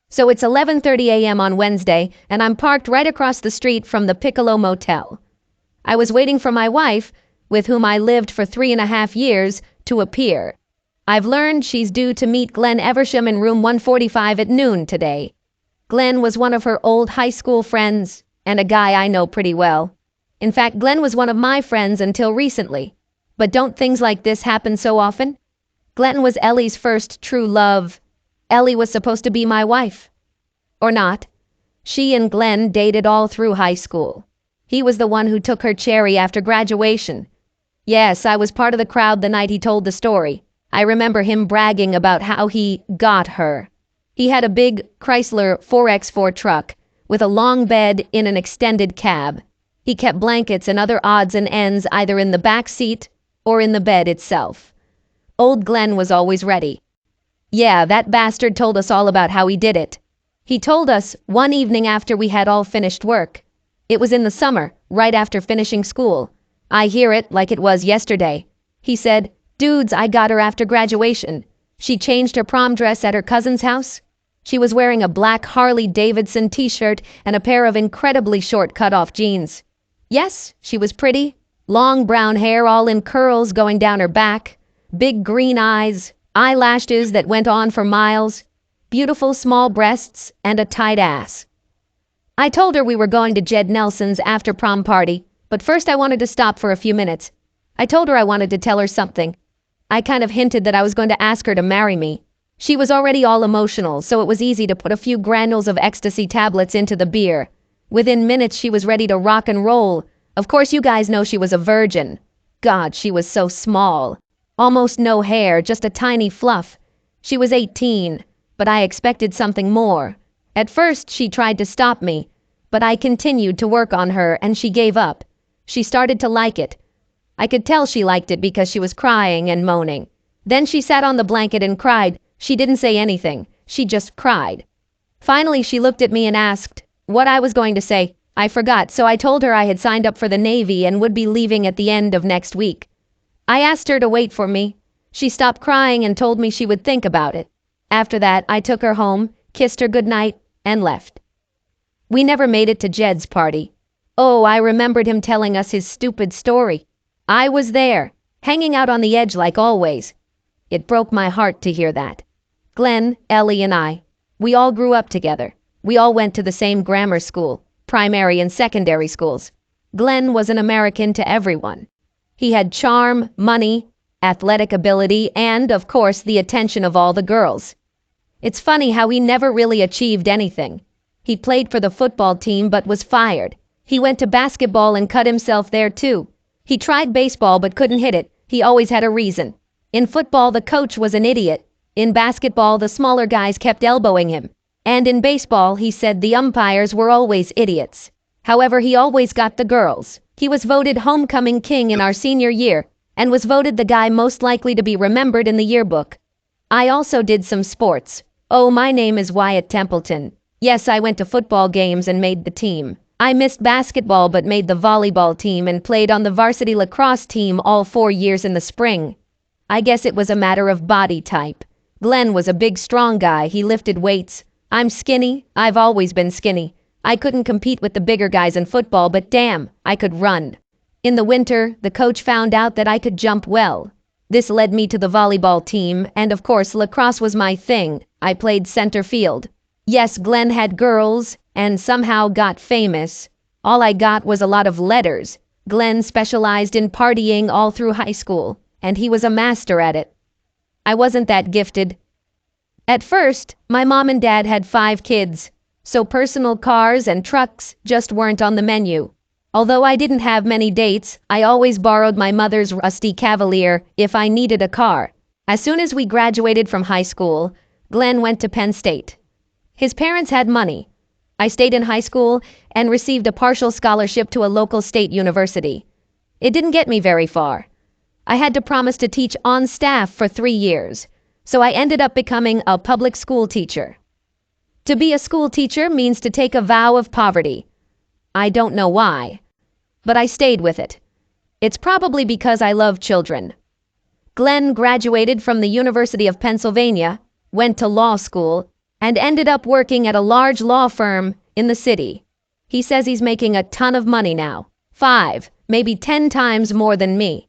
So it's 11:30 a.m. on Wednesday, and I'm parked right across the street from the Piccolo Motel. I was waiting for my wife, with whom I lived for 3.5 years, to appear. I've learned she's due to meet Glenn Eversham in room 145 at noon today. Glenn was one of her old high school friends, and a guy I know pretty well. In fact, Glenn was one of my friends until recently. But don't things like this happen so often? Glenn was Ellie's first true love. Ellie was supposed to be my wife. Or not. She and Glenn dated all through high school. He was the one who took her cherry after graduation. Yes, I was part of the crowd the night he told the story. I remember him bragging about how he got her. He had a big Chrysler 4x4 truck with a long bed in an extended cab. He kept blankets and other odds and ends either in the back seat or in the bed itself. Old Glenn was always ready. Yeah, that bastard told us all about how he did it. He told us one evening after we had all finished work. It was in the summer, right after finishing school. I hear it like it was yesterday. He said, "Dudes, I got her after graduation. She changed her prom dress at her cousin's house. She was wearing a black Harley Davidson t-shirt and a pair of incredibly short cut-off jeans. Yes, she was pretty. Long brown hair all in curls going down her back. Big green eyes. Eyelashes that went on for miles, beautiful small breasts, and a tight ass." I told her we were going to Jed Nelson's after prom party, but first I wanted to stop for a few minutes. I told her I wanted to tell her something. I kind of hinted that I was going to ask her to marry me. She was already all emotional, so it was easy to put a few granules of ecstasy tablets into the beer. Within minutes she was ready to rock and roll. Of course you guys know she was a virgin. God, she was so small. Almost no hair, just a tiny fluff. She was 18, but I expected something more. At first, she tried to stop me, but I continued to work on her and she gave up. She started to like it. I could tell she liked it because she was crying and moaning. Then she sat on the blanket and cried. She didn't say anything. She just cried. Finally, she looked at me and asked what I was going to say. I forgot, so I told her I had signed up for the Navy and would be leaving at the end of next week. I asked her to wait for me. She stopped crying and told me she would think about it. After that, I took her home, kissed her goodnight, and left. We never made it to Jed's party. Oh, I remembered him telling us his stupid story. I was there, hanging out on the edge like always. It broke my heart to hear that. Glenn, Ellie, and I, we all grew up together. We all went to the same grammar school, primary and secondary schools. Glenn was an American to everyone. He had charm, money, athletic ability, and, of course, the attention of all the girls. It's funny how he never really achieved anything. He played for the football team but was fired. He went to basketball and cut himself there too. He tried baseball but couldn't hit it. He always had a reason. In football, the coach was an idiot. In basketball, the smaller guys kept elbowing him. And in baseball, he said the umpires were always idiots. However, he always got the girls. He was voted homecoming king in our senior year and was voted the guy most likely to be remembered in the yearbook. I also did some sports. Oh, my name is Wyatt Templeton. Yes, I went to football games and made the team. I missed basketball but made the volleyball team and played on the varsity lacrosse team all 4 years in the spring. I guess it was a matter of body type. Glenn was a big, strong guy. He lifted weights. I'm skinny. I've always been skinny. I couldn't compete with the bigger guys in football, but damn, I could run. In the winter, the coach found out that I could jump well. This led me to the volleyball team, and of course lacrosse was my thing. I played center field. Yes, Glenn had girls, and somehow got famous. All I got was a lot of letters. Glenn specialized in partying all through high school, and he was a master at it. I wasn't that gifted. At first, my mom and dad had 5 kids. So personal cars and trucks just weren't on the menu. Although I didn't have many dates, I always borrowed my mother's rusty Cavalier if I needed a car. As soon as we graduated from high school, Glenn went to Penn State. His parents had money. I stayed in high school and received a partial scholarship to a local state university. It didn't get me very far. I had to promise to teach on staff for 3 years, so I ended up becoming a public school teacher. To be a school teacher means to take a vow of poverty. I don't know why, but I stayed with it. It's probably because I love children. Glenn graduated from the University of Pennsylvania, went to law school, and ended up working at a large law firm in the city. He says he's making a ton of money now. 5, maybe 10 times more than me.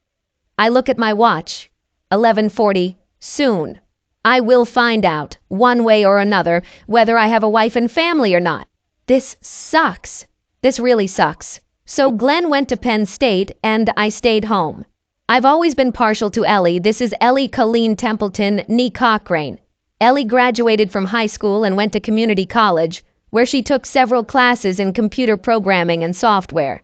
I look at my watch. 11:40. Soon. I will find out, one way or another, whether I have a wife and family or not. This sucks. This really sucks. So Glenn went to Penn State and I stayed home. I've always been partial to Ellie. This is Ellie Colleen Templeton, nee Cochrane. Ellie graduated from high school and went to community college, where she took several classes in computer programming and software.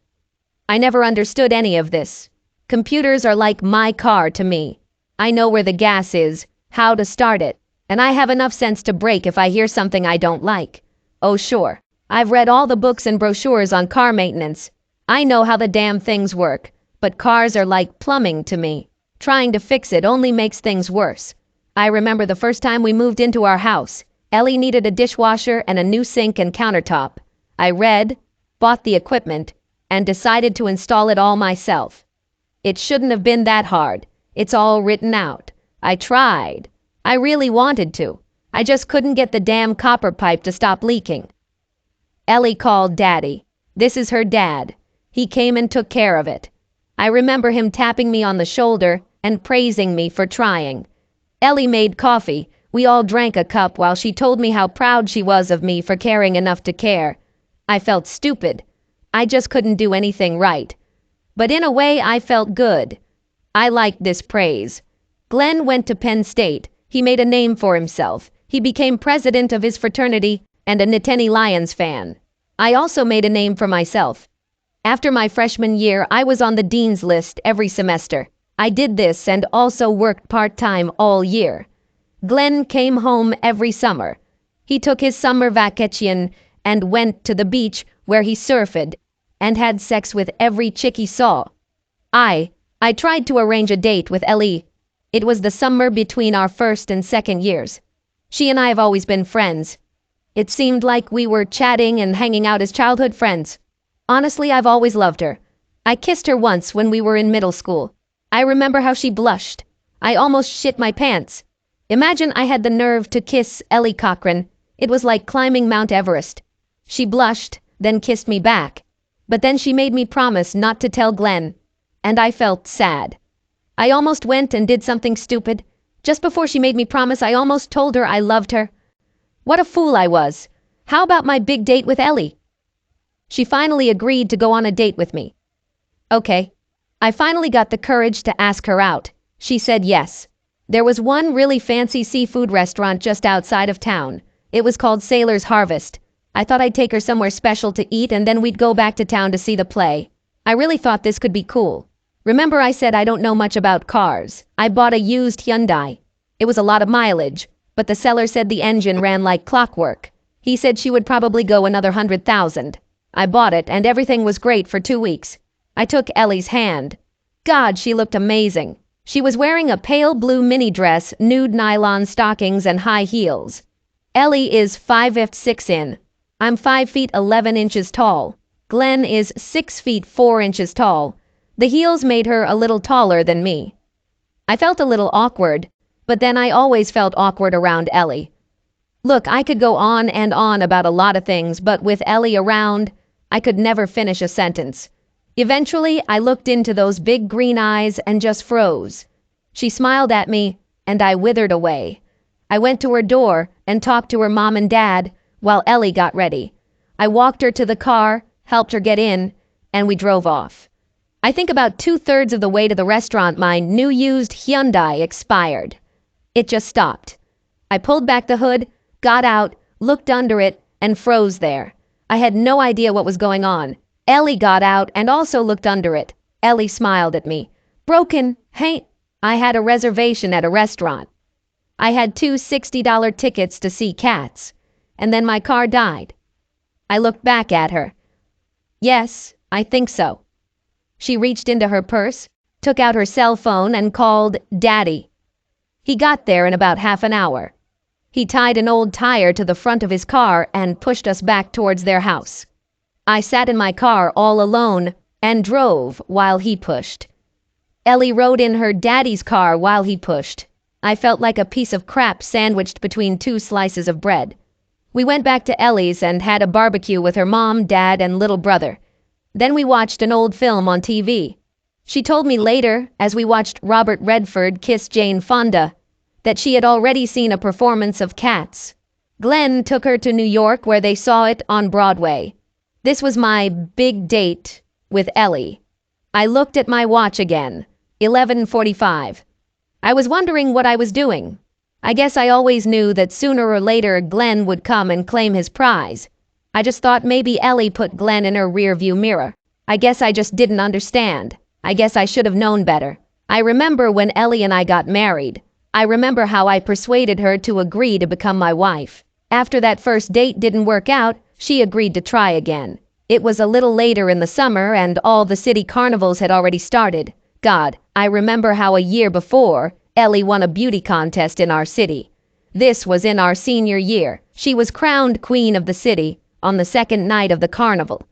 I never understood any of this. Computers are like my car to me. I know where the gas is, how to start it, and I have enough sense to brake if I hear something I don't like. Oh sure, I've read all the books and brochures on car maintenance. I know how the damn things work, but cars are like plumbing to me. Trying to fix it only makes things worse. I remember the first time we moved into our house. Ellie needed a dishwasher and a new sink and countertop. I read, bought the equipment, and decided to install it all myself. It shouldn't have been that hard. It's all written out. I tried. I really wanted to. I just couldn't get the damn copper pipe to stop leaking. Ellie called Daddy. This is her dad. He came and took care of it. I remember him tapping me on the shoulder and praising me for trying. Ellie made coffee. We all drank a cup while she told me how proud she was of me for caring enough to care. I felt stupid. I just couldn't do anything right. But in a way, I felt good. I liked this praise. Glenn went to Penn State. He made a name for himself. He became president of his fraternity and a Nittany Lions fan. I also made a name for myself. After my freshman year, I was on the dean's list every semester. I did this and also worked part-time all year. Glenn came home every summer. He took his summer vacation and went to the beach where he surfed and had sex with every chick he saw. I tried to arrange a date with Ellie. It was the summer between our first and second years. She and I have always been friends. It seemed like we were chatting and hanging out as childhood friends. Honestly, I've always loved her. I kissed her once when we were in middle school. I remember how she blushed. I almost shit my pants. Imagine I had the nerve to kiss Ellie Cochrane. It was like climbing Mount Everest. She blushed, then kissed me back. But then she made me promise not to tell Glenn. And I felt sad. I almost went and did something stupid. Just before she made me promise, I almost told her I loved her. What a fool I was. How about my big date with Ellie? She finally agreed to go on a date with me. Okay. I finally got the courage to ask her out. She said yes. There was one really fancy seafood restaurant just outside of town. It was called Sailor's Harvest. I thought I'd take her somewhere special to eat and then we'd go back to town to see the play. I really thought this could be cool. Remember I said I don't know much about cars. I bought a used Hyundai. It was a lot of mileage, but the seller said the engine ran like clockwork. He said she would probably go another 100,000. I bought it and everything was great for 2 weeks. I took Ellie's hand. God, she looked amazing. She was wearing a pale blue mini dress, nude nylon stockings, and high heels. Ellie is 5'6". I'm 5 feet 11 inches tall. Glenn is 6 feet 4 inches tall. The heels made her a little taller than me. I felt a little awkward, but then I always felt awkward around Ellie. Look, I could go on and on about a lot of things, but with Ellie around, I could never finish a sentence. Eventually, I looked into those big green eyes and just froze. She smiled at me, and I withered away. I went to her door and talked to her mom and dad while Ellie got ready. I walked her to the car, helped her get in, and we drove off. I think about 2/3 of the way to the restaurant my new used Hyundai expired. It just stopped. I pulled back the hood, got out, looked under it, and froze there. I had no idea what was going on. Ellie got out and also looked under it. Ellie smiled at me. Broken, hey? I had a reservation at a restaurant. I had 2 $60 tickets to see Cats, and then my car died. I looked back at her. Yes, I think so. She reached into her purse, took out her cell phone, and called Daddy. He got there in about half an hour. He tied an old tire to the front of his car and pushed us back towards their house. I sat in my car all alone and drove while he pushed. Ellie rode in her daddy's car while he pushed. I felt like a piece of crap sandwiched between 2 slices of bread. We went back to Ellie's and had a barbecue with her mom, dad, and little brother. Then we watched an old film on TV. She told me later, as we watched Robert Redford kiss Jane Fonda, that she had already seen a performance of Cats. Glenn took her to New York where they saw it on Broadway. This was my big date with Ellie. I looked at my watch again. 11:45. I was wondering what I was doing. I guess I always knew that sooner or later Glenn would come and claim his prize. I just thought maybe Ellie put Glenn in her rearview mirror. I guess I just didn't understand. I guess I should have known better. I remember when Ellie and I got married. I remember how I persuaded her to agree to become my wife. After that first date didn't work out, she agreed to try again. It was a little later in the summer and all the city carnivals had already started. God, I remember how a year before, Ellie won a beauty contest in our city. This was in our senior year. She was crowned queen of the city on the second night of the carnival.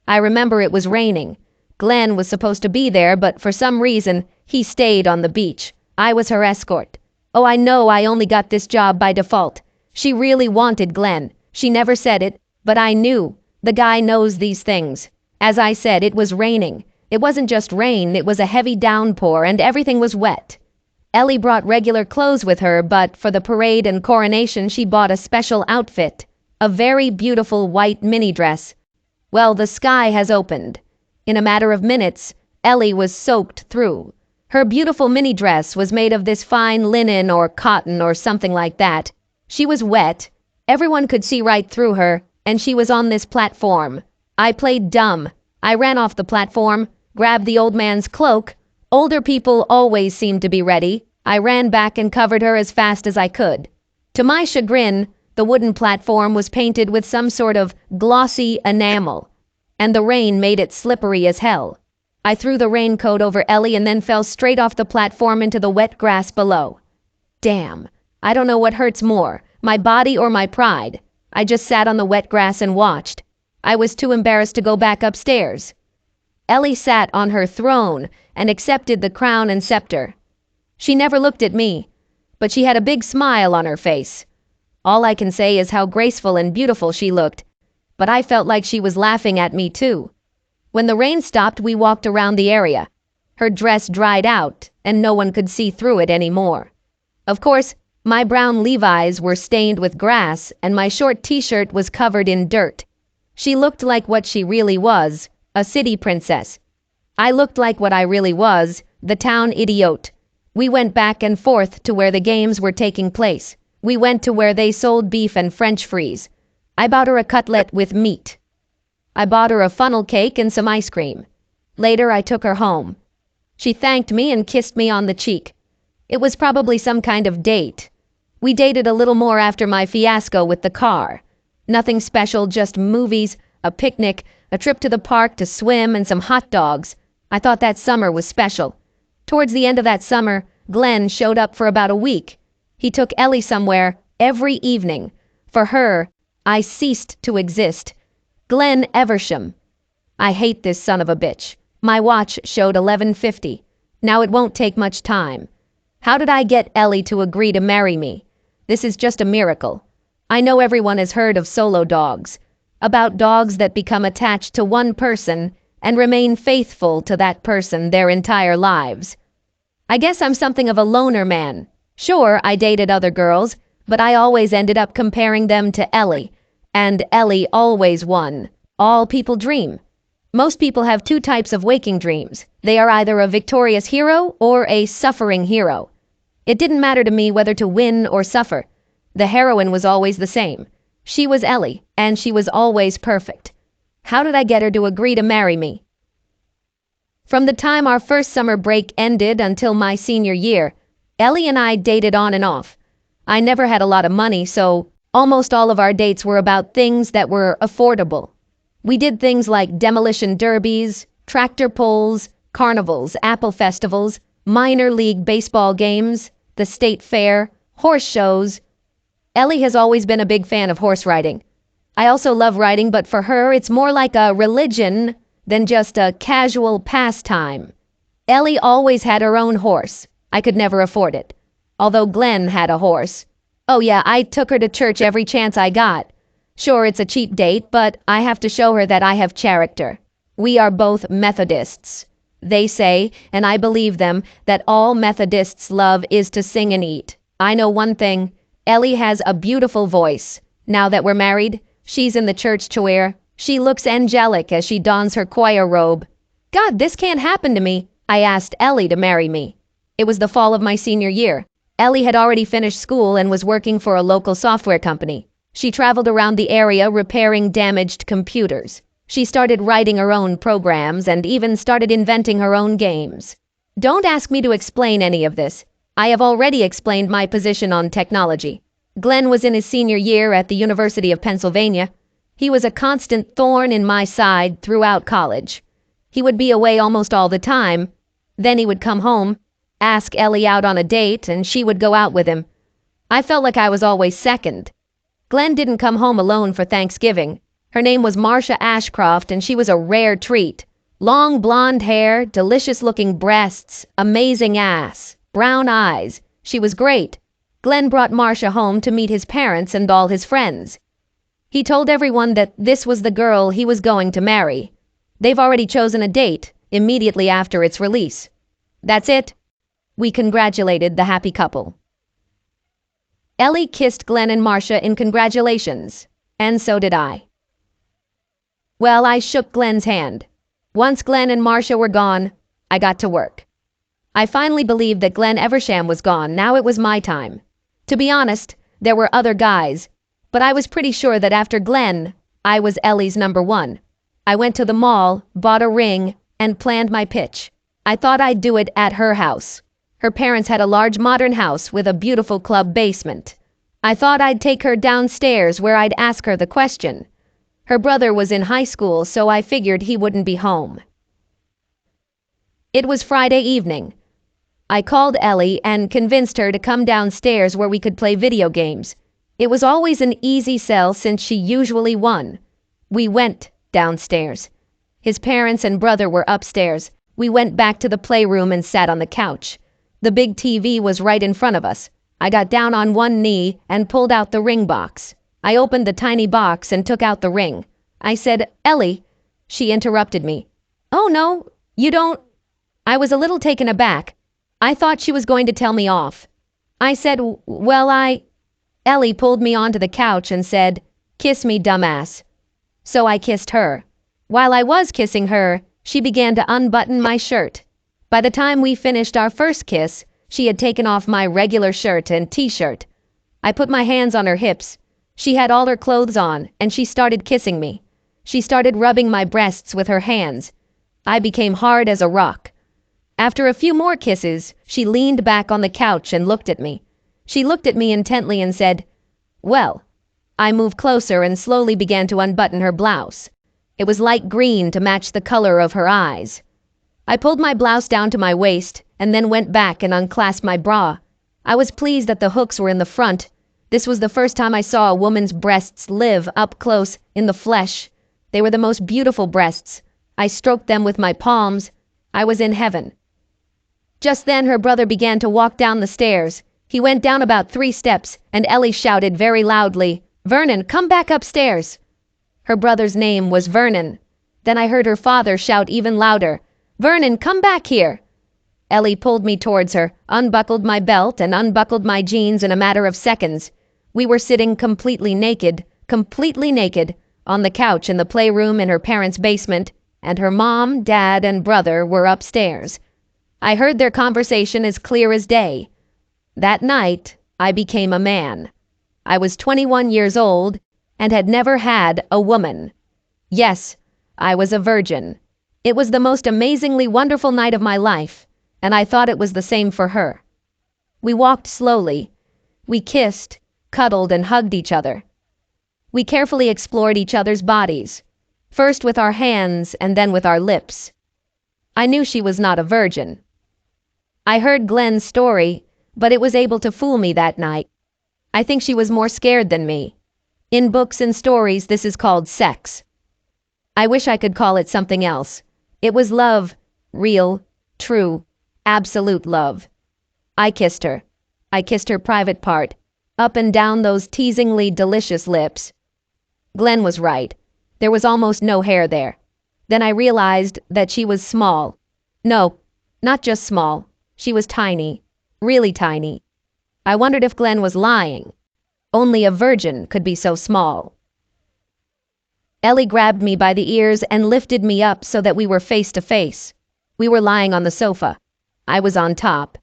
I remember it was raining. Glenn was supposed to be there, but for some reason, he stayed on the beach. I was her escort. Oh, I know I only got this job by default. She really wanted Glenn. She never said it, but I knew. The guy knows these things. As I said, it was raining. It wasn't just rain, it was a heavy downpour and everything was wet. Ellie brought regular clothes with her, but for the parade and coronation she bought a special outfit. A very beautiful white mini dress. Well, the sky has opened. In a matter of minutes, Ellie was soaked through. Her beautiful mini dress was made of this fine linen or cotton or something like that. She was wet. Everyone could see right through her, and she was on this platform. I played dumb. I ran off the platform, grabbed the old man's cloak. Older people always seemed to be ready. I ran back and covered her as fast as I could. To my chagrin, the wooden platform was painted with some sort of glossy enamel, and the rain made it slippery as hell. I threw the raincoat over Ellie and then fell straight off the platform into the wet grass below. Damn. I don't know what hurts more, my body or my pride. I just sat on the wet grass and watched. I was too embarrassed to go back upstairs. Ellie sat on her throne and accepted the crown and scepter. She never looked at me, but she had a big smile on her face. All I can say is how graceful and beautiful she looked, but I felt like she was laughing at me too. When the rain stopped, we walked around the area. Her dress dried out, and no one could see through it anymore. Of course, my brown Levi's were stained with grass, and my short t-shirt was covered in dirt. She looked like what she really was, a city princess. I looked like what I really was, the town idiot. We went back and forth to where the games were taking place. We went to where they sold beef and French fries. I bought her a cutlet with meat. I bought her a funnel cake and some ice cream. Later, I took her home. She thanked me and kissed me on the cheek. It was probably some kind of date. We dated a little more after my fiasco with the car. Nothing special, just movies, a picnic, a trip to the park to swim, and some hot dogs. I thought that summer was special. Towards the end of that summer, Glenn showed up for about a week. He took Ellie somewhere every evening. For her, I ceased to exist. Glenn Eversham. I hate this son of a bitch. My watch showed 11:50. Now it won't take much time. How did I get Ellie to agree to marry me? This is just a miracle. I know everyone has heard of solo dogs, about dogs that become attached to one person and remain faithful to that person their entire lives. I guess I'm something of a loner man. Sure, I dated other girls, but I always ended up comparing them to Ellie, and Ellie always won. All people dream. Most people have two types of waking dreams. They are either a victorious hero or a suffering hero. It didn't matter to me whether to win or suffer. The heroine was always the same. She was Ellie, and she was always perfect. How did I get her to agree to marry me? From the time our first summer break ended until my senior year, Ellie and I dated on and off. I never had a lot of money, so almost all of our dates were about things that were affordable. We did things like demolition derbies, tractor pulls, carnivals, apple festivals, minor league baseball games, the state fair, horse shows. Ellie has always been a big fan of horse riding. I also love riding, but for her it's more like a religion than just a casual pastime. Ellie always had her own horse. I could never afford it. Although Glenn had a horse. Oh yeah, I took her to church every chance I got. Sure, it's a cheap date, but I have to show her that I have character. We are both Methodists. They say, and I believe them, that all Methodists love is to sing and eat. I know one thing. Ellie has a beautiful voice. Now that we're married, she's in the church choir. She looks angelic as she dons her choir robe. God, this can't happen to me. I asked Ellie to marry me. It was the fall of my senior year. Ellie had already finished school and was working for a local software company. She traveled around the area repairing damaged computers. She started writing her own programs and even started inventing her own games. Don't ask me to explain any of this. I have already explained my position on technology. Glenn was in his senior year at the University of Pennsylvania. He was a constant thorn in my side throughout college. He would be away almost all the time. Then he would come home, ask Ellie out on a date, and she would go out with him. I felt like I was always second. Glenn didn't come home alone for Thanksgiving. Her name was Marcia Ashcroft, and she was a rare treat. Long blonde hair, delicious-looking breasts, amazing ass, brown eyes. She was great. Glenn brought Marcia home to meet his parents and all his friends. He told everyone that this was the girl he was going to marry. They've already chosen a date, immediately after its release. That's it. We congratulated the happy couple. Ellie kissed Glenn and Marcia in congratulations, and so did I. Well, I shook Glenn's hand. Once Glenn and Marcia were gone, I got to work. I finally believed that Glenn Eversham was gone. Now it was my time. To be honest, there were other guys, but I was pretty sure that after Glenn, I was Ellie's number one. I went to the mall, bought a ring, and planned my pitch. I thought I'd do it at her house. Her parents had a large modern house with a beautiful club basement. I thought I'd take her downstairs where I'd ask her the question. Her brother was in high school, so I figured he wouldn't be home. It was Friday evening. I called Ellie and convinced her to come downstairs where we could play video games. It was always an easy sell since she usually won. We went downstairs. His parents and brother were upstairs. We went back to the playroom and sat on the couch. The big TV was right in front of us. I got down on one knee and pulled out the ring box. I opened the tiny box and took out the ring. I said, "Ellie." She interrupted me. "Oh no, you don't." I was a little taken aback. I thought she was going to tell me off. I said, "Well, Ellie pulled me onto the couch and said, "Kiss me, dumbass." So I kissed her. While I was kissing her, she began to unbutton my shirt. By the time we finished our first kiss, she had taken off my regular shirt and t-shirt. I put my hands on her hips. She had all her clothes on, and she started kissing me. She started rubbing my breasts with her hands. I became hard as a rock. After a few more kisses, she leaned back on the couch and looked at me. She looked at me intently and said, "Well." I moved closer and slowly began to unbutton her blouse. It was light green to match the color of her eyes. I pulled my blouse down to my waist and then went back and unclasped my bra. I was pleased that the hooks were in the front. This was the first time I saw a woman's breasts live up close in the flesh. They were the most beautiful breasts. I stroked them with my palms. I was in heaven. Just then her brother began to walk down the stairs. He went down about 3 steps, and Ellie shouted very loudly, "Vernon, come back upstairs." Her brother's name was Vernon. Then I heard her father shout even louder, "Vernon, come back here." Ellie pulled me towards her, unbuckled my belt, and unbuckled my jeans in a matter of seconds. We were sitting completely naked, on the couch in the playroom in her parents' basement, and her mom, dad, and brother were upstairs. I heard their conversation as clear as day. That night, I became a man. I was 21 years old and had never had a woman. Yes, I was a virgin. It was the most amazingly wonderful night of my life, and I thought it was the same for her. We walked slowly. We kissed, cuddled, and hugged each other. We carefully explored each other's bodies, first with our hands and then with our lips. I knew she was not a virgin. I heard Glenn's story, but it was able to fool me that night. I think she was more scared than me. In books and stories, this is called sex. I wish I could call it something else. It was love, real, true, absolute love. I kissed her. I kissed her private part, up and down those teasingly delicious lips. Glenn was right. There was almost no hair there. Then I realized that she was small. No, not just small. She was tiny. Really tiny. I wondered if Glenn was lying. Only a virgin could be so small. Ellie grabbed me by the ears and lifted me up so that we were face to face. We were lying on the sofa. I was on top.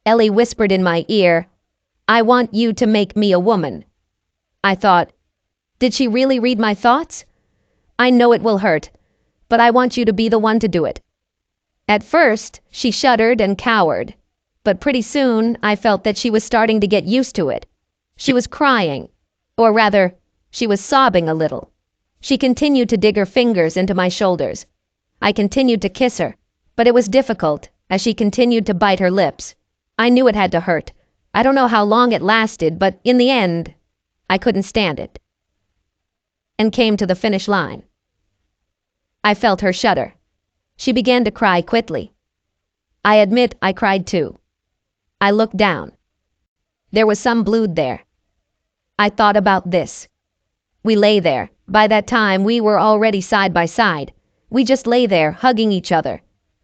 Ellie whispered in my ear, "I want you to make me a woman." I thought, did she really read my thoughts? I know it will hurt, but I want you to be the one to do it. At first, she shuddered and cowered, but pretty soon I felt that she was starting to get used to it. She was crying, or rather, she was sobbing a little. She continued to dig her fingers into my shoulders. I continued to kiss her, but it was difficult as she continued to bite her lips. I knew it had to hurt. I don't know how long it lasted, but in the end, I couldn't stand it. And came to the finish line. I felt her shudder. She began to cry quickly. I admit I cried too. I looked down. There was some blood there. I thought about this. We lay there. By that time, we were already side by side. We just lay there, hugging each other.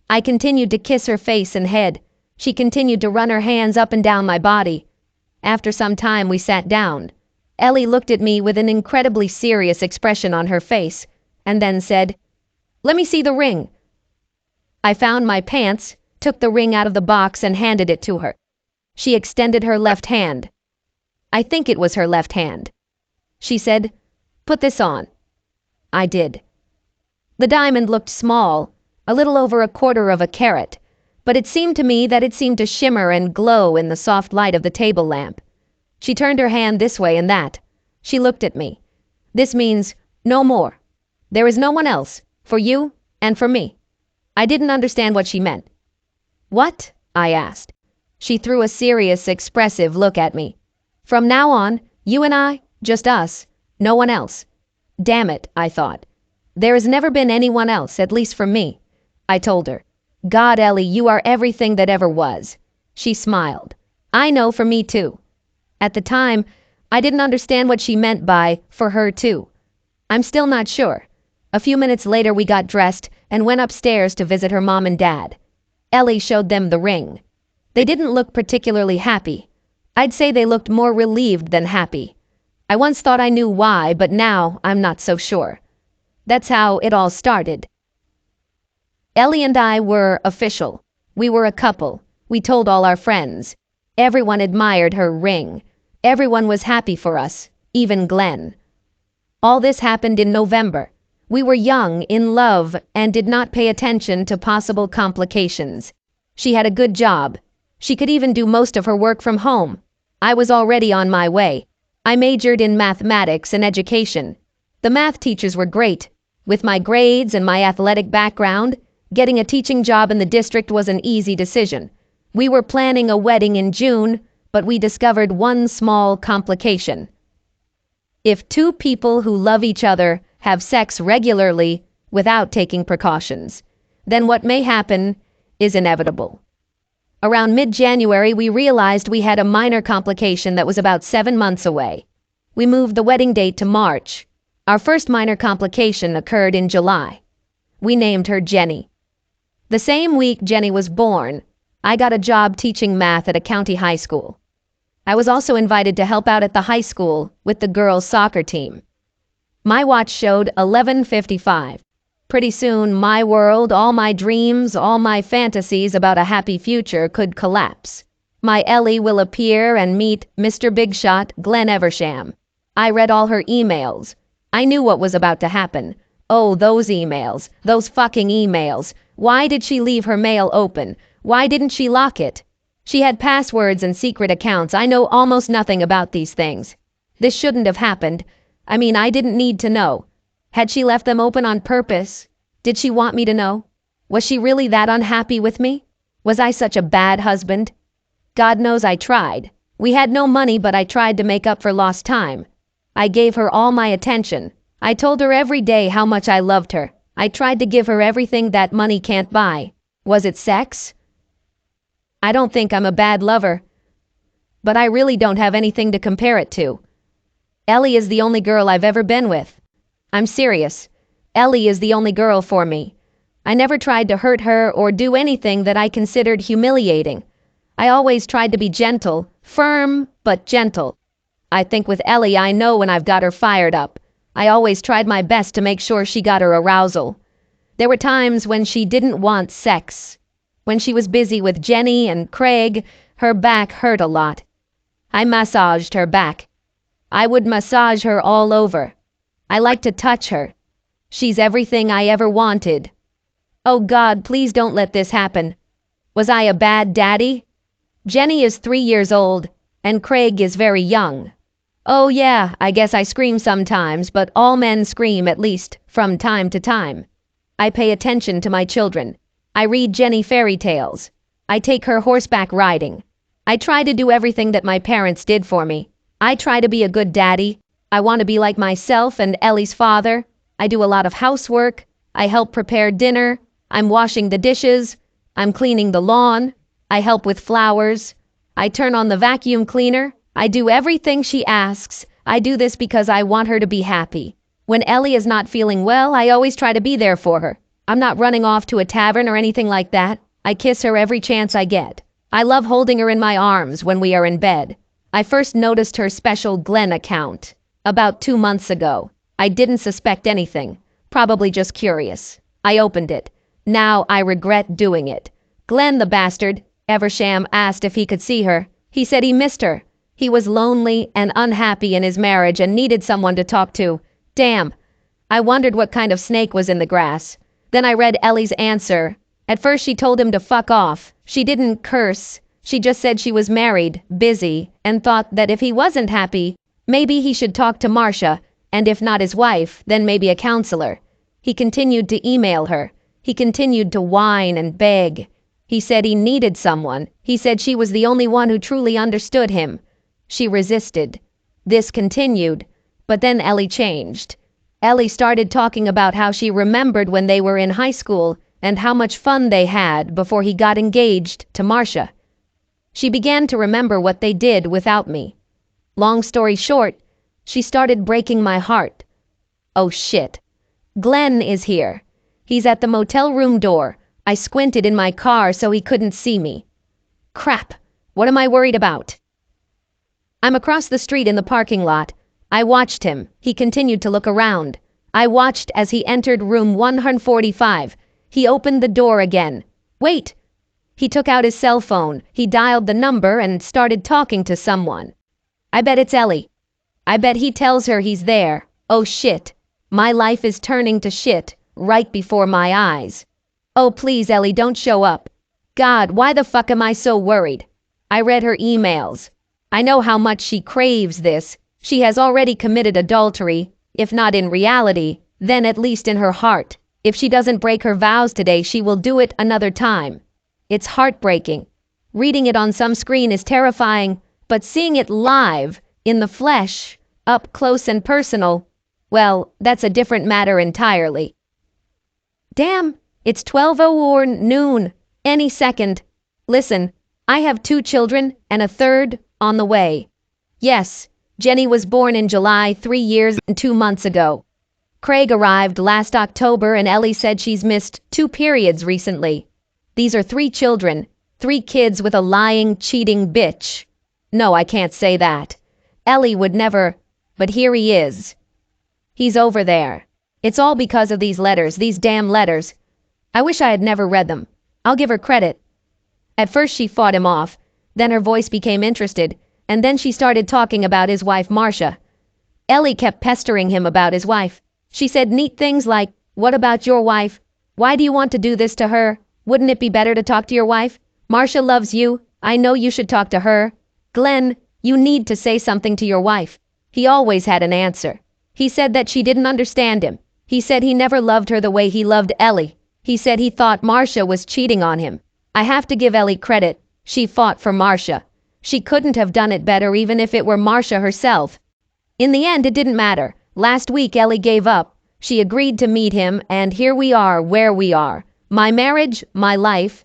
I continued to kiss her face and head. She continued to run her hands up and down my body. After some time, we sat down. Ellie looked at me with an incredibly serious expression on her face, and then said, "Let me see the ring." I found my pants, took the ring out of the box and handed it to her. She extended her left hand. I think it was her left hand. She said, "Put this on." I did. The diamond looked small, a little over 1/4 of a carat, but it seemed to me that it seemed to shimmer and glow in the soft light of the table lamp. She turned her hand this way and that. She looked at me. "This means no more. There is no one else, for you and for me." I didn't understand what she meant. "What?" I asked. She threw a serious, expressive look at me. "From now on, you and I, just us. No one else." Damn it, I thought. There has never been anyone else, at least for me. I told her, "God, Ellie, you are everything that ever was." She smiled. "I know, for me too." At the time, I didn't understand what she meant by "for her too." I'm still not sure. A few minutes later we got dressed and went upstairs to visit her mom and dad. Ellie showed them the ring. They didn't look particularly happy. I'd say they looked more relieved than happy. I once thought I knew why, but now I'm not so sure. That's how it all started. Ellie and I were official. We were a couple. We told all our friends. Everyone admired her ring. Everyone was happy for us, even Glenn. All this happened in November. We were young, in love, and did not pay attention to possible complications. She had a good job. She could even do most of her work from home. I was already on my way. I majored in mathematics and education. The math teachers were great. With my grades and my athletic background, getting a teaching job in the district was an easy decision. We were planning a wedding in June, but we discovered one small complication. If two people who love each other have sex regularly without taking precautions, then what may happen is inevitable. Around mid-January, we realized we had a minor complication that was about 7 months away. We moved the wedding date to March. Our first minor complication occurred in July. We named her Jenny. The same week Jenny was born, I got a job teaching math at a county high school. I was also invited to help out at the high school with the girls' soccer team. My watch showed 11:55. Pretty soon, my world, all my dreams, all my fantasies about a happy future could collapse. My Ellie will appear and meet Mr. Big Shot, Glenn Eversham. I read all her emails. I knew what was about to happen. Oh, those emails. Those fucking emails. Why did she leave her mail open? Why didn't she lock it? She had passwords and secret accounts. I know almost nothing about these things. This shouldn't have happened. I mean, I didn't need to know. Had she left them open on purpose? Did she want me to know? Was she really that unhappy with me? Was I such a bad husband? God knows I tried. We had no money, but I tried to make up for lost time. I gave her all my attention. I told her every day how much I loved her. I tried to give her everything that money can't buy. Was it sex? I don't think I'm a bad lover, but I really don't have anything to compare it to. Ellie is the only girl I've ever been with. I'm serious. Ellie is the only girl for me. I never tried to hurt her or do anything that I considered humiliating. I always tried to be gentle, firm, but gentle. I think with Ellie I know when I've got her fired up. I always tried my best to make sure she got her arousal. There were times when she didn't want sex. When she was busy with Jenny and Craig, her back hurt a lot. I massaged her back. I would massage her all over. I like to touch her. She's everything I ever wanted. Oh God, please don't let this happen. Was I a bad daddy? Jenny is 3 years old, and Craig is very young. Oh yeah, I guess I scream sometimes, but all men scream at least from time to time. I pay attention to my children. I read Jenny fairy tales. I take her horseback riding. I try to do everything that my parents did for me. I try to be a good daddy. I want to be like myself and Ellie's father. I do a lot of housework. I help prepare dinner. I'm washing the dishes. I'm cleaning the lawn. I help with flowers. I turn on the vacuum cleaner. I do everything she asks. I do this because I want her to be happy. When Ellie is not feeling well, I always try to be there for her. I'm not running off to a tavern or anything like that. I kiss her every chance I get. I love holding her in my arms when we are in bed. I first noticed her special Glenn account about 2 months ago. I didn't suspect anything, probably just curious. I opened it. Now I regret doing it. Glenn the bastard, Eversham asked if he could see her. He said he missed her. He was lonely and unhappy in his marriage and needed someone to talk to. Damn. I wondered what kind of snake was in the grass. Then I read Ellie's answer. At first she told him to fuck off. She didn't curse. She just said she was married, busy, and thought that if he wasn't happy, maybe he should talk to Marcia, and if not his wife, then maybe a counselor. He continued to email her. He continued to whine and beg. He said he needed someone. He said she was the only one who truly understood him. She resisted. This continued, but then Ellie changed. Ellie started talking about how she remembered when they were in high school and how much fun they had before he got engaged to Marcia. She began to remember what they did without me. Long story short, she started breaking my heart. Oh shit. Glenn is here. He's at the motel room door. I squinted in my car so he couldn't see me. Crap. What am I worried about? I'm across the street in the parking lot. I watched him. He continued to look around. I watched as he entered room 145. He opened the door again. Wait! He took out his cell phone. He dialed the number and started talking to someone. I bet it's Ellie. I bet he tells her he's there. Oh shit. My life is turning to shit right before my eyes. Oh please Ellie, don't show up. God, why the fuck am I so worried? I read her emails. I know how much she craves this. She has already committed adultery, if not in reality, then at least in her heart. If she doesn't break her vows today, she will do it another time. It's heartbreaking. Reading it on some screen is terrifying, but seeing it live, in the flesh, up close and personal, well, that's a different matter entirely. Damn, it's 12:00 or noon, any second. Listen, I have 2 children and a third on the way. Yes, Jenny was born in July 3 years and 2 months ago. Craig arrived last October and Ellie said she's missed 2 periods recently. These are 3 children, 3 kids with a lying, cheating bitch. No, I can't say that. Ellie would never, but here he is. He's over there. It's all because of these letters, these damn letters. I wish I had never read them. I'll give her credit. At first she fought him off, then her voice became interested, and then she started talking about his wife Marcia. Ellie kept pestering him about his wife. She said neat things like, "What about your wife? Why do you want to do this to her? Wouldn't it be better to talk to your wife? Marcia loves you. I know you should talk to her. Glenn, you need to say something to your wife." He always had an answer. He said that she didn't understand him. He said he never loved her the way he loved Ellie. He said he thought Marcia was cheating on him. I have to give Ellie credit. She fought for Marcia. She couldn't have done it better even if it were Marcia herself. In the end, it didn't matter. Last week, Ellie gave up. She agreed to meet him, and here we are where we are. My marriage, my life,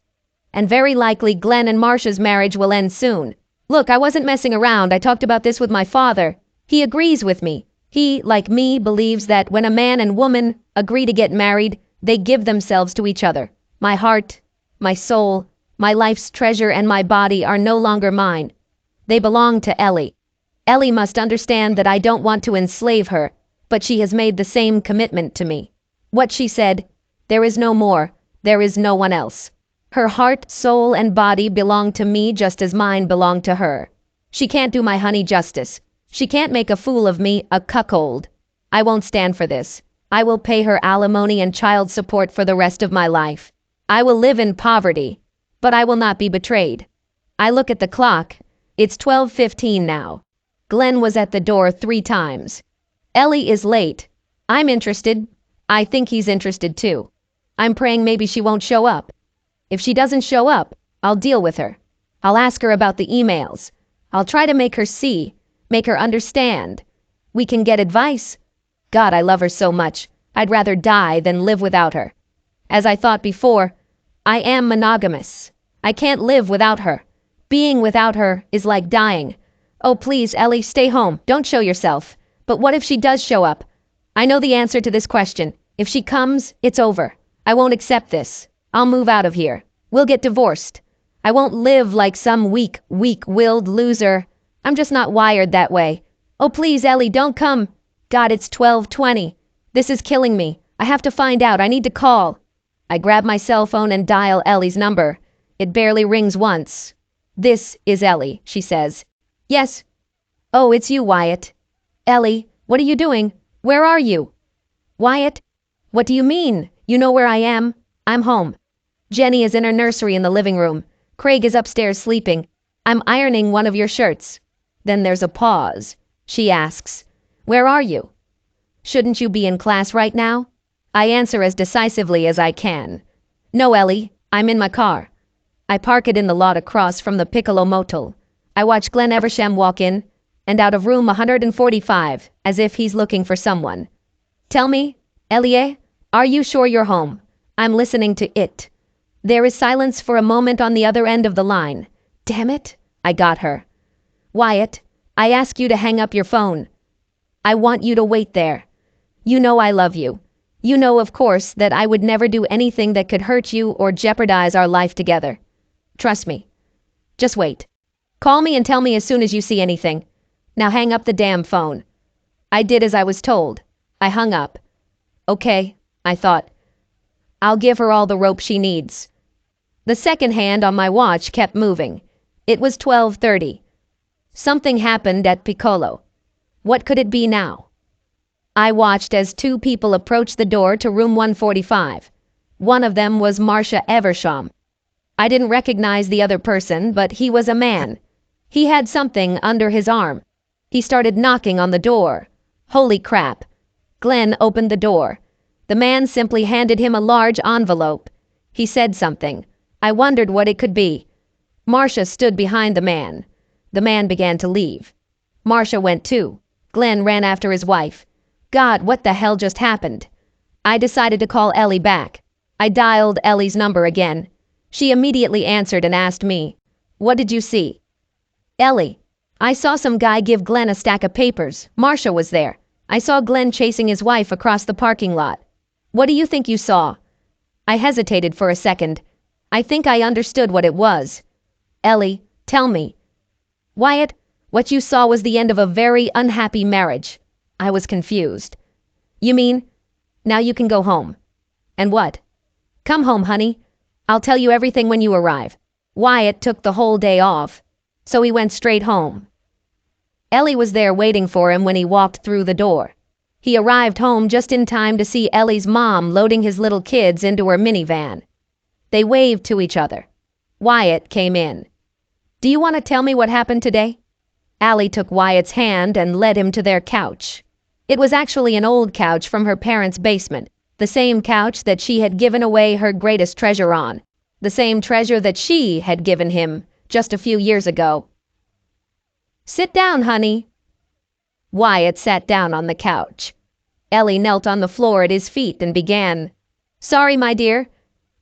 and very likely Glenn and Marcia's marriage will end soon. Look, I wasn't messing around. I talked about this with my father. He agrees with me. He, like me, believes that when a man and woman agree to get married, they give themselves to each other. My heart, my soul, my life's treasure and my body are no longer mine. They belong to Ellie. Ellie must understand that I don't want to enslave her, but she has made the same commitment to me. What she said, there is no more, there is no one else. Her heart, soul, and body belong to me just as mine belong to her. She can't do my honey justice. She can't make a fool of me, a cuckold. I won't stand for this. I will pay her alimony and child support for the rest of my life. I will live in poverty, but I will not be betrayed. I look at the clock. It's 12:15 now. Glenn was at the door 3 times. Ellie is late. I'm interested. I think he's interested too. I'm praying maybe she won't show up. If she doesn't show up, I'll deal with her. I'll ask her about the emails. I'll try to make her see, make her understand. We can get advice. God, I love her so much. I'd rather die than live without her. As I thought before, I am monogamous. I can't live without her. Being without her is like dying. Oh, please, Ellie, stay home. Don't show yourself. But what if she does show up? I know the answer to this question. If she comes, it's over. I won't accept this. I'll move out of here. We'll get divorced. I won't live like some weak-willed loser. I'm just not wired that way. Oh, please, Ellie, don't come. God, it's 12:20. This is killing me. I have to find out. I need to call. I grab my cell phone and dial Ellie's number. It barely rings once. This is Ellie, she says. Yes. Oh, it's you, Wyatt. Ellie, what are you doing? Where are you? Wyatt? What do you mean? You know where I am? I'm home. Jenny is in her nursery in the living room. Craig is upstairs sleeping. I'm ironing one of your shirts. Then there's a pause. She asks, where are you? Shouldn't you be in class right now? I answer as decisively as I can. No, Ellie, I'm in my car. I park it in the lot across from the Piccolo Motel. I watch Glenn Eversham walk in and out of room 145 as if he's looking for someone. Tell me, Ellie, are you sure you're home? I'm listening to it. There is silence for a moment on the other end of the line. Damn it, I got her. Wyatt, I ask you to hang up your phone. I want you to wait there. You know I love you. You know, of course, that I would never do anything that could hurt you or jeopardize our life together. Trust me. Just wait. Call me and tell me as soon as you see anything. Now hang up the damn phone. I did as I was told. I hung up. Okay, I thought. I'll give her all the rope she needs. The second hand on my watch kept moving. It was 12:30. Something happened at Piccolo. What could it be now? I watched as 2 people approached the door to room 145. One of them was Marcia Eversham. I didn't recognize the other person, but he was a man. He had something under his arm. He started knocking on the door. Holy crap. Glenn opened the door. The man simply handed him a large envelope. He said something. I wondered what it could be. Marcia stood behind the man. The man began to leave. Marcia went too. Glenn ran after his wife. God, what the hell just happened? I decided to call Ellie back. I dialed Ellie's number again. She immediately answered and asked me, what did you see? Ellie, I saw some guy give Glenn a stack of papers. Marcia was there. I saw Glenn chasing his wife across the parking lot. What do you think you saw? I hesitated for a second. I think I understood what it was. Ellie, tell me. Wyatt, what you saw was the end of a very unhappy marriage. I was confused. You mean, now you can go home. And what? Come home, honey. I'll tell you everything when you arrive. Wyatt took the whole day off, so he went straight home. Ellie was there waiting for him when he walked through the door. He arrived home just in time to see Ellie's mom loading his little kids into her minivan. They waved to each other. Wyatt came in. Do you want to tell me what happened today? Allie took Wyatt's hand and led him to their couch. It was actually an old couch from her parents' basement, the same couch that she had given away her greatest treasure on, the same treasure that she had given him just a few years ago. Sit down, honey. Wyatt sat down on the couch. Ellie knelt on the floor at his feet and began, Sorry, my dear.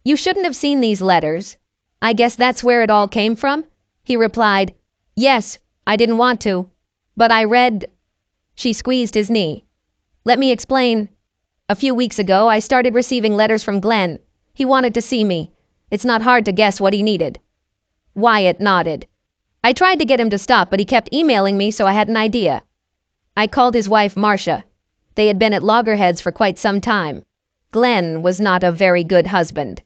You shouldn't have seen these letters. I guess that's where it all came from? He replied, Yes, I didn't want to. But I read... She squeezed his knee. Let me explain. A few weeks ago, I started receiving letters from Glenn. He wanted to see me. It's not hard to guess what he needed. Wyatt nodded. I tried to get him to stop, but he kept emailing me, so I had an idea. I called his wife, Marcia. They had been at loggerheads for quite some time. Glenn was not a very good husband.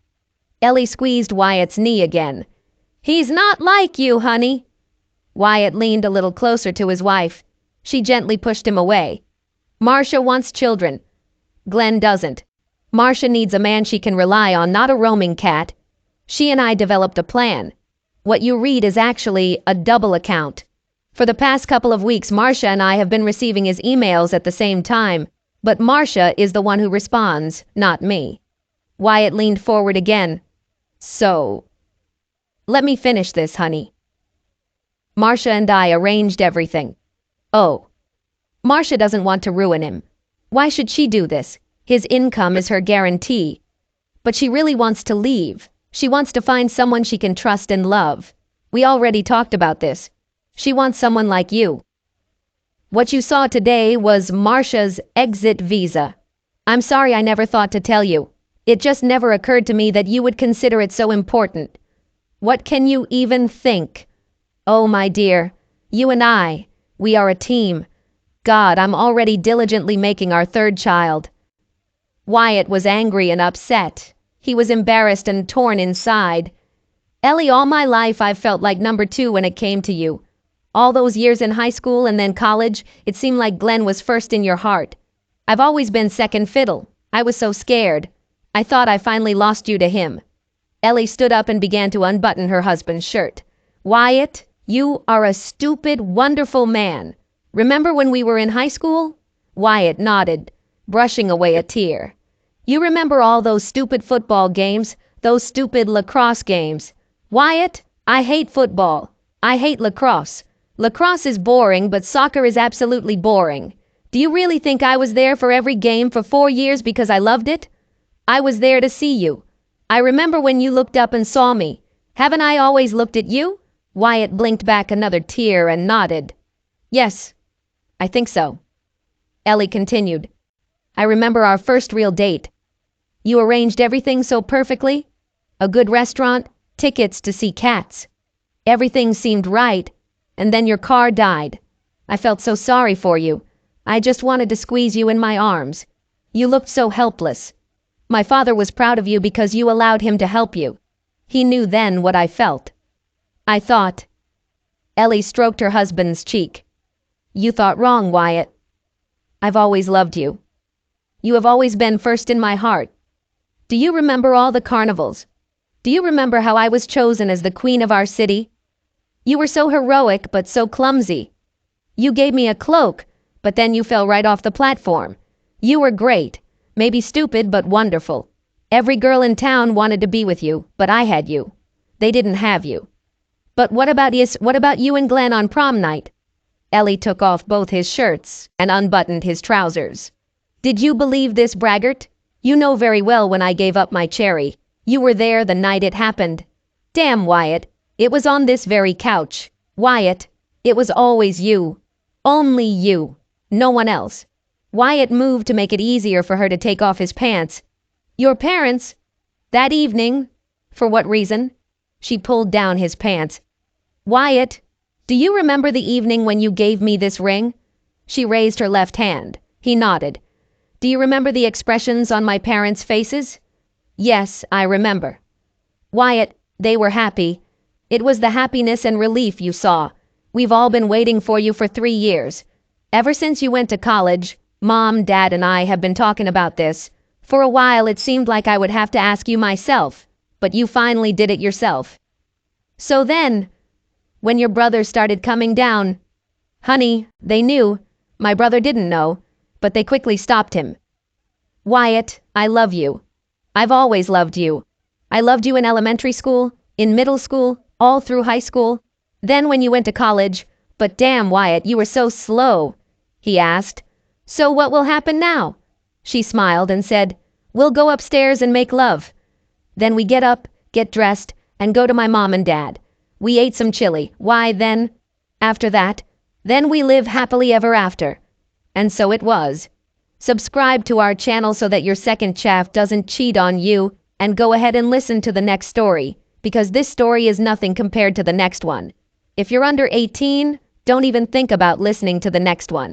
Ellie squeezed Wyatt's knee again. He's not like you, honey. Wyatt leaned a little closer to his wife. She gently pushed him away. Marcia wants children. Glenn doesn't. Marcia needs a man she can rely on, not a roaming cat. She and I developed a plan. What you read is actually a double account. For the past couple of weeks, Marcia and I have been receiving his emails at the same time, but Marcia is the one who responds, not me. Wyatt leaned forward again. So, let me finish this, honey. Marcia and I arranged everything. Oh. Marcia doesn't want to ruin him. Why should she do this? His income is her guarantee. But she really wants to leave. She wants to find someone she can trust and love. We already talked about this. She wants someone like you. What you saw today was Marcia's exit visa. I'm sorry I never thought to tell you. It just never occurred to me that you would consider it so important. What can you even think? Oh, my dear, you and I, we are a team. God, I'm already diligently making our third child. Wyatt was angry and upset. He was embarrassed and torn inside. Ellie, all my life I've felt like number two when it came to you. All those years in high school and then college, it seemed like Glenn was first in your heart. I've always been second fiddle. I was so scared. I thought I finally lost you to him. Ellie stood up and began to unbutton her husband's shirt. Wyatt, you are a stupid, wonderful man. Remember when we were in high school? Wyatt nodded, brushing away a tear. You remember all those stupid football games, those stupid lacrosse games. Wyatt, I hate football. I hate lacrosse. Lacrosse is boring, but soccer is absolutely boring. Do you really think I was there for every game for 4 years because I loved it? I was there to see you. I remember when you looked up and saw me. Haven't I always looked at you? Wyatt blinked back another tear and nodded. Yes, I think so. Ellie continued. I remember our first real date. You arranged everything so perfectly. A good restaurant, tickets to see Cats. Everything seemed right, and then your car died. I felt so sorry for you. I just wanted to squeeze you in my arms. You looked so helpless. My father was proud of you because you allowed him to help you. He knew then what I felt. I thought. Ellie stroked her husband's cheek. You thought wrong, Wyatt. I've always loved you. You have always been first in my heart. Do you remember all the carnivals? Do you remember how I was chosen as the queen of our city? You were so heroic, but so clumsy. You gave me a cloak, but then you fell right off the platform. You were great. Maybe stupid, but wonderful. Every girl in town wanted to be with you, but I had you. They didn't have you. But what about you and Glenn on prom night? Ellie took off both his shirts and unbuttoned his trousers. Did you believe this, braggart? You know very well when I gave up my cherry. You were there the night it happened. Damn, Wyatt. It was on this very couch. Wyatt, it was always you. Only you. No one else. Wyatt moved to make it easier for her to take off his pants. Your parents? That evening? For what reason? She pulled down his pants. Wyatt, do you remember the evening when you gave me this ring? She raised her left hand. He nodded. Do you remember the expressions on my parents' faces? Yes, I remember. Wyatt, they were happy. It was the happiness and relief you saw. We've all been waiting for you for 3 years. Ever since you went to college, Mom, Dad, and I have been talking about this. For a while it seemed like I would have to ask you myself, but you finally did it yourself. So then, when your brothers started coming down, honey, they knew. My brother didn't know, but they quickly stopped him. Wyatt, I love you. I've always loved you. I loved you in elementary school, in middle school, all through high school. Then when you went to college, but damn, Wyatt, you were so slow. He asked, so what will happen now? She smiled and said, we'll go upstairs and make love. Then we get up, get dressed, and go to my mom and dad. We ate some chili. Why then, after that, then we live happily ever after. And so it was. Subscribe to our channel so that your second chaff doesn't cheat on you, and go ahead and listen to the next story, because this story is nothing compared to the next one. If you're under 18, don't even think about listening to the next one.